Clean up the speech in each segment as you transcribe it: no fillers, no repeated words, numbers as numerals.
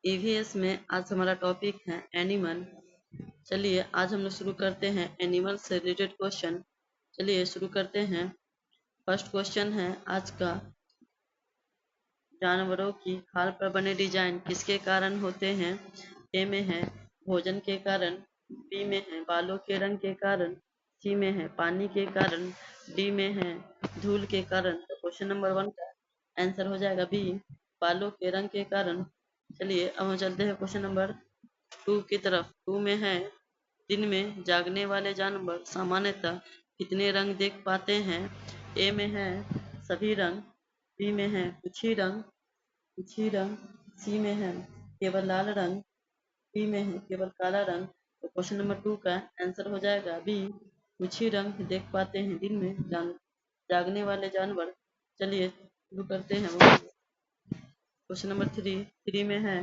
EVS में आज हमारा टॉपिक है एनिमल। चलिए आज हम लोग शुरू करते हैं एनिमल से रिलेटेड क्वेश्चन। चलिए शुरू करते हैं। फर्स्ट क्वेश्चन है आज का, जानवरों की खाल पर बने डिजाइन किसके कारण होते हैं? ए में है भोजन के कारण, बी में है बालों के रंग के कारण, सी में है पानी के कारण, डी में है धूल के कारण। तो क्वेश्चन नंबर 1 का आंसर हो जाएगा बी, बालों के रंग के कारण। चलिए अब हम चलते हैं क्वेश्चन नंबर 2 की तरफ। 2 में है, दिन में जागने वाले जानवर सामान्यतः कितने रंग देख पाते हैं? ए में है सभी रंग, बी में है कुछ ही रंग, सी में है केवल लाल रंग, डी में है केवल काला रंग। तो क्वेश्चन नंबर 2 का आंसर हो जाएगा बी, कुछ ही रंग देख पाते हैं दिन में जागने वाले जानवर। चलिए शुरू करते हैं। क्वेश्चन नंबर 3 में है,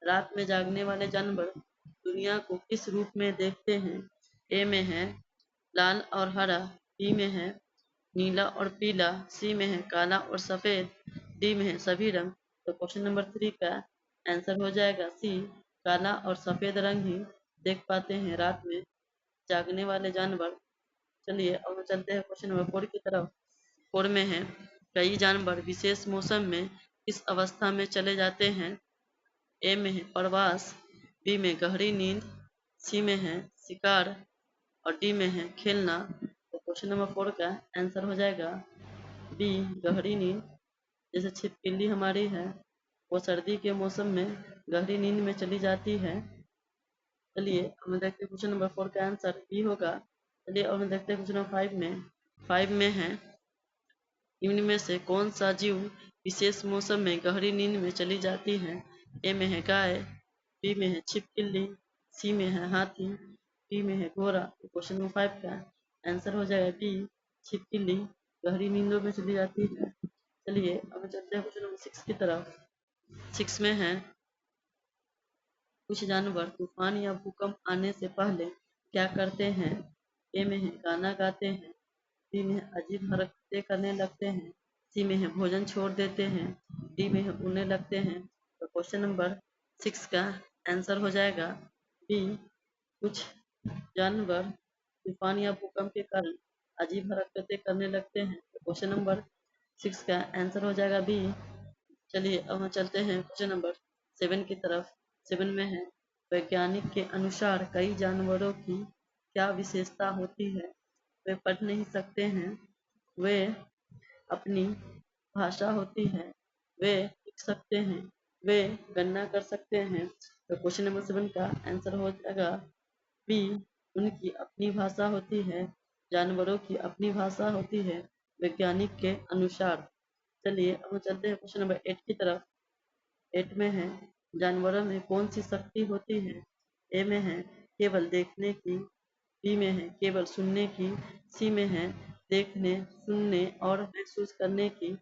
रात में जागने वाले जानवर दुनिया को किस रूप में देखते हैं? ए में है लाल और हरा, बी में है नीला और पीला, सी में है काला और सफेद, डी में है सभी रंग। तो क्वेश्चन नंबर 3 का आंसर हो जाएगा सी, काला और सफेद रंग ही देख पाते हैं रात में जागने वाले जानवर। चलिए अब हम चलते हैं क्वेश्चन नंबर 4 की तरफ। 4 में है, कई जानवर विशेष मौसम में किस अवस्था में चले जाते हैं? ए में है प्रवास, बी में गहरी नींद, सी में है शिकार और डी में है खेलना। तो क्वेश्चन नंबर 4 का आंसर हो जाएगा बी, गहरी नींद। जैसे छिपकली हमारी है, वो सर्दी के मौसम में गहरी नींद में चली जाती है। चलिए हम देखते हैं क्वेश्चन नंबर 4 का आंसर बी होगा। चलिए अब हम देखते हैं क्वेश्चन नंबर 5 में। 5 में है, इनमें से कौन सा जीव विशेष मौसम में गहरी नींद में चली जाती है? ए में है गाय, बी में है छिपकली, सी में है हाथी, डी में है घोड़ा। तो क्वेश्चन नंबर 5 का आंसर हो जाएगा बी, छिपकली गहरी नींदों में चली जाती है। चलिए अब चलते हैं क्वेश्चन नंबर 6 की तरफ। 6 में है, कुछ जानवर तूफान या भूकंप आने से पहले क्या करते हैं? ए में है गाना गाते हैं, बी में है अजीब हरकतें करने लगते हैं, सी में है भोजन छोड़ देते हैं, डी में है उड़ने लगते हैं। तो क्वेश्चन नंबर 6 का आंसर हो जाएगा बी, कुछ जानवर तूफान या भूकंप के कारण अजीब हरकतें करने लगते हैं। तो क्वेश्चन नंबर 6 का आंसर हो जाएगा बी। चलिए अब हम चलते हैं क्वेश्चन नंबर 7 की तरफ। 7 में है, वैज्ञानिक के अनुसार कई जानवरों की क्या विशेषता होती है? वे पढ़ नहीं सकते हैं, वे अपनी भाषा होती है, वे लिख सकते हैं, वे गणना कर सकते हैं। तो क्वेश्चन नंबर 7 का आंसर हो जाएगा बी, उनकी अपनी भाषा होती है, जानवरों की अपनी भाषा होती है वैज्ञानिक के अनुसार। चलिए अब हम चलते हैं क्वेश्चन नंबर 8 की तरफ। 8 में है, जानवरों में कौन सी शक्ति होती है? ए में है केवल देखने की, बी में है केवल सुनने की, सी में है देखने सुनने और महसूस करने की,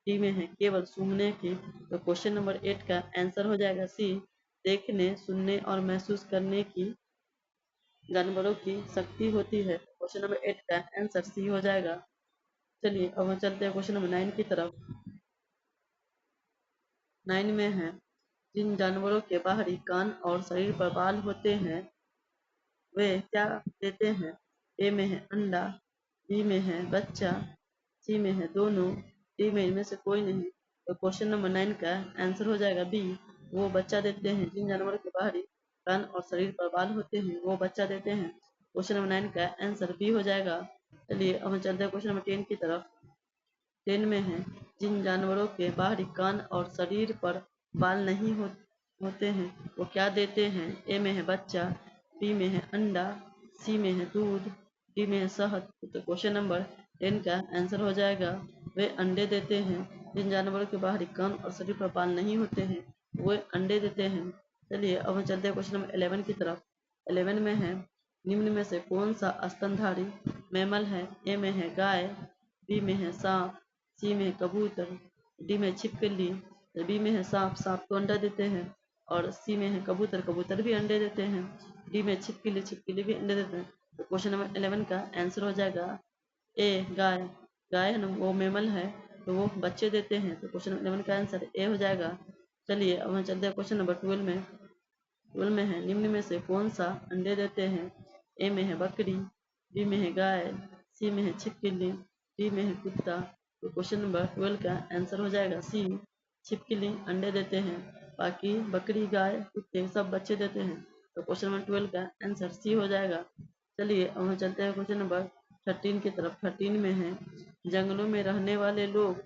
डी में है केवल सूंघने की। तो क्वेश्चन नंबर 8 का आंसर हो जाएगा सी, देखने सुनने और महसूस करने की जानवरों की शक्ति होती है। क्वेश्चन नंबर 8 का आंसर सी हो जाएगा। चलिए अब हम चलते हैं क्वेश्चन नंबर 9 की तरफ। 9 में है, जिन जानवरों के बाहरी कान और शरीर पर बाल होते हैं वे क्या देते हैं? ए में है अंडा, बी में है बच्चा, सी में है दोनों, डी में इनमें से कोई नहीं। तो क्वेश्चन नंबर 9 का आंसर हो जाएगा बी, वो बच्चा देते हैं। जिन जानवरों के बाहरी कान और शरीर पर बाल होते हैं वो बच्चा देते हैं। क्वेश्चन नंबर 9 का आंसर बी हो जाएगा। चलिए अब हम चलते हैं क्वेश्चन नंबर 10 की तरफ। 10 में है, जिन जानवरों के बाहरी कान और शरीर पर बाल नहीं होते हैं वो क्या देते हैं? ए में है बच्चा, बी में है अंडा, सी में है दूध, डी में है शहद। तो क्वेश्चन नंबर 10 का आंसर हो जाएगा वे अंडे देते हैं। जिन जानवरों के बाहरी कान और शरीर पर बाल नहीं होते हैं वो अंडे देते हैं। चलिए अब हम चलते हैं क्वेश्चन नंबर 11 की तरफ। 11 में है, निम्न में से कौन सा स्तनधारी मैमल है? ए में है गाय, बी में है सांप, सी में है कबूतर, डी में छिपकली, बी में है सांप, सांप तो अंडा देते हैं, और सी में है कबूतर, कबूतर भी अंडे देते हैं, डी में छिपकली, छिपकली भी अंडे देते हैं। तो क्वेश्चन नंबर 11 का आंसर हो जाएगा ए, गाय। गाय है ना वो मैमल है, तो वो बच्चे देते हैं। तो क्वेश्चन नंबर 11 का आंसर ए हो जाएगा। चलिए अब हम चलते हैं क्वेश्चन नंबर 12 में। 12 में है, निम्न में से कौन सा अंडे देते हैं? ए में है बकरी, बी में है गाय, सी में है छिपकली, डी में है कुत्ता। तो क्वेश्चन नंबर 12 का आंसर हो जाएगा सी, छिपकली अंडे देते हैं, बाकी बकरी गाय कुत्ते सब बच्चे देते हैं। तो क्वेश्चन नंबर 12 का आंसर सी हो जाएगा। चलिए अब हम चलते हैं क्वेश्चन नंबर 13 की तरफ। 13 में है, जंगलों में रहने वाले लोग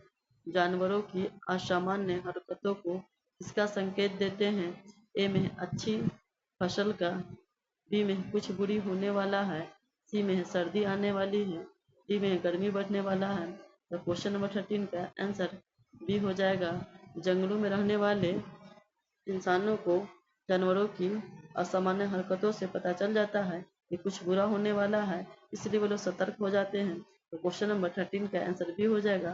जानवरों की असामान्य हरकतों को किसका संकेत देते हैं? ए में है अच्छी फसल का, बी में है कुछ बुरी होने वाला है, सी में है सर्दी आने वाली है, डी में है गर्मी बढ़ने वाला है। तो क्वेश्चन नंबर 13 का आंसर बी हो जाएगा। जंगलों में रहने वाले इंसानों को जानवरों की असामान्य हरकतों से पता चल जाता है कि कुछ बुरा होने वाला है, इसलिए वो लोग सतर्क हो जाते हैं। तो क्वेश्चन नंबर 13 का आंसर भी हो जाएगा,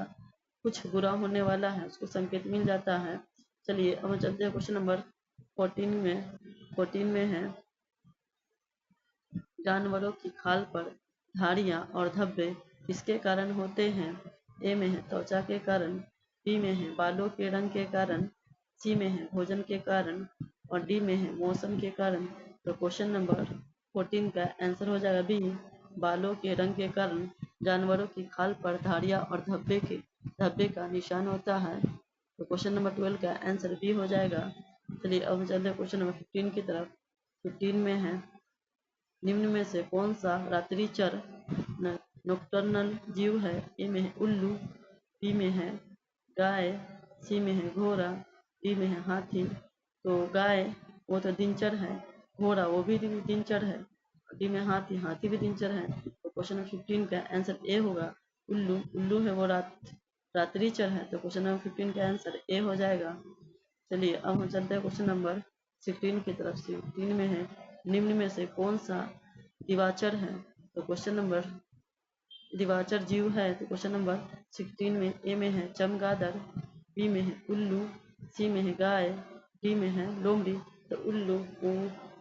कुछ बुरा होने वाला है उसको संकेत मिल जाता है। चलिए अब हम चलते हैं क्वेश्चन नंबर 14 में। 14 में है, जानवरों की खाल पर धारियां और धब्बे किसके कारण होते हैं? ए में है त्वचा के कारण, बी में है बालों के रंग के कारण, सी में है भोजन के कारण और डी में है मौसम के कारण। तो क्वेश्चन नंबर 14 का आंसर हो जाएगा बी, बालों के रंग के कारण जानवरों की खाल पर धारियां और धब्बे का निशान होता है। तो क्वेश्चन नंबर 12 का आंसर बी हो जाएगा। चलिए अब हम चलते हैं क्वेश्चन नंबर 15 की तरफ। 15 में है, निम्न में से कौन सा रात्रिचर नोक्टर्नल जीव है? ए में है उल्लू, बी में है गाय, सी में है घोड़ा, डी में है हाथी। तो गाय वो तो दिनचर है, घोड़ा वो भी दिनचर है, डी में हाथी भी दिनचर है। तो क्वेश्चन नंबर 15 का आंसर ए होगा, उल्लू है वो रात्रिचर है। तो क्वेश्चन नंबर 15 का आंसर ए हो जाएगा। चलिए अब हम चलते हैं क्वेश्चन नंबर 16 की तरफ। 16 में है, निम्न में से कौन सा दिवाचर है? तो क्वेश्चन नंबर दिवाचर जीव है। तो क्वेश्चन नंबर 16 में ए में है चमगादड़, बी में है उल्लू, सी में है गाय, डी में है लोमड़ी। तो उल्लू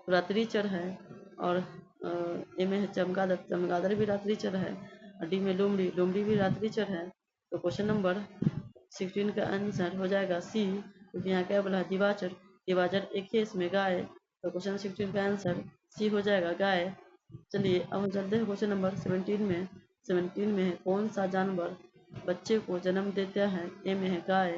रात्रिचर है और ए में है चमगादड़ भी रात्रिचर है और डी में लोमड़ी भी रात्रिचर है। तो क्वेश्चन नंबर 16 का आंसर हो जाएगा सी, क्योंकि यहाँ क्या बोला दिवाचर एक ही इसमें गाय। तो क्वेश्चन 16 का आंसर सी हो जाएगा गाय। चलिए अब हम चलते हैं क्वेश्चन नंबर 17 में। 17 में है, कौन सा जानवर बच्चे को जन्म देता है? ए में है गाय,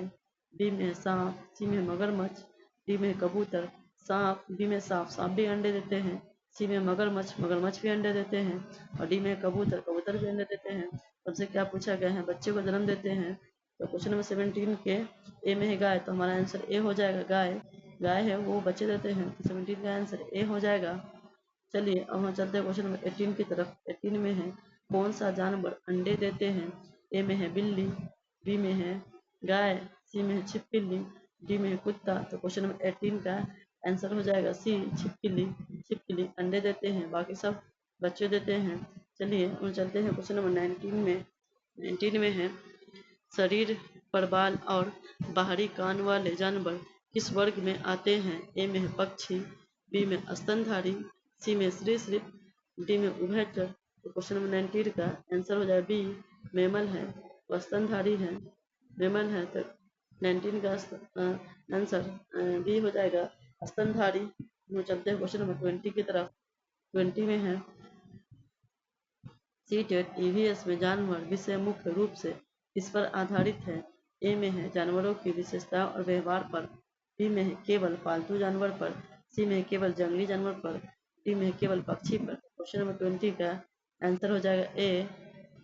बी में है सांप, सी में है मगरमच्छ, डी में है कबूतर। बी में सांप भी अंडे देते हैं, सी में मगरमच्छ भी अंडे देते हैं और डी में कबूतर भी अंडे देते हैं। सबसे क्या पूछा गया है? बच्चे को जन्म देते हैं। तो क्वेश्चन नंबर 17 के ए में है गाय, तो हमारा आंसर ए हो जाएगा गाय है वो बच्चे देते हैं। तो 17 का आंसर ए हो जाएगा। चलिए अब हम चलते हैं क्वेश्चन नंबर 18 की तरफ। 18 में है, कौन सा जानवर अंडे देते हैं? ए में है बिल्ली, बी में है गाय, सी में है छिपकली, डी में है कुत्ता। तो क्वेश्चन नंबर 18 का आंसर हो जाएगा सी, छिपकली अंडे देते हैं, बाकी सब बच्चे देते हैं। चलिए हम चलते हैं क्वेश्चन नंबर 19 में। 19 में है, शरीर पर बाल और बाहरी कान वाले जानवर किस वर्ग में आते हैं? ए में है पक्षी, बी में स्तनधारी, सी में सरीसृप, डी में उभयचर। तो क्वेश्चन नंबर 19 का आंसर हो जाएगा बी, मेमल है वो स्तनधारी है, मेमल है। तो 19 का आंसर बी हो जाएगा स्तनधारी। हम चलते हैं क्वेश्चन नंबर 20 की तरफ। 20 में है, सीटेट ईवीएस में जानवर विषय मुख्य रूप से किस पर आधारित है? ए में है जानवरों की विशेषताओं और व्यवहार पर, बी में है केवल पालतू जानवर पर, सी में है केवल जंगली जानवर पर, डी में है केवल पक्षी पर। क्वेश्चन नंबर 20 का आंसर हो जाएगा ए,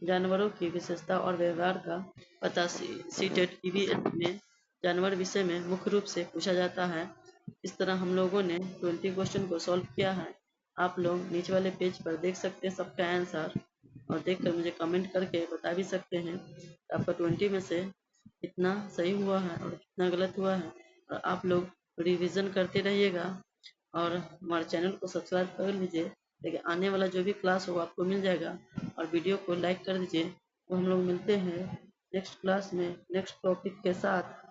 जानवरों की विशेषता और व्यवहार का पता सीटेट ईवीएस में जानवर विषय में मुख्य रूप से पूछा जाता है। इस तरह हम लोगों ने 20 क्वेश्चन को सॉल्व किया है। आप लोग नीचे वाले पेज पर देख सकते हैं सबका आंसर और देखकर मुझे कमेंट करके बता भी सकते हैं आपका 20 में से कितना सही हुआ है और कितना गलत हुआ है। और आप लोग रिवीजन करते रहिएगा और हमारे चैनल को सब्सक्राइब कर लीजिए, लेकिन आने वाला जो भी क्लास हो आपको मिल जाएगा। और वीडियो को लाइक कर दीजिए। तो हम लोग मिलते हैं नेक्स्ट क्लास में नेक्स्ट टॉपिक के साथ।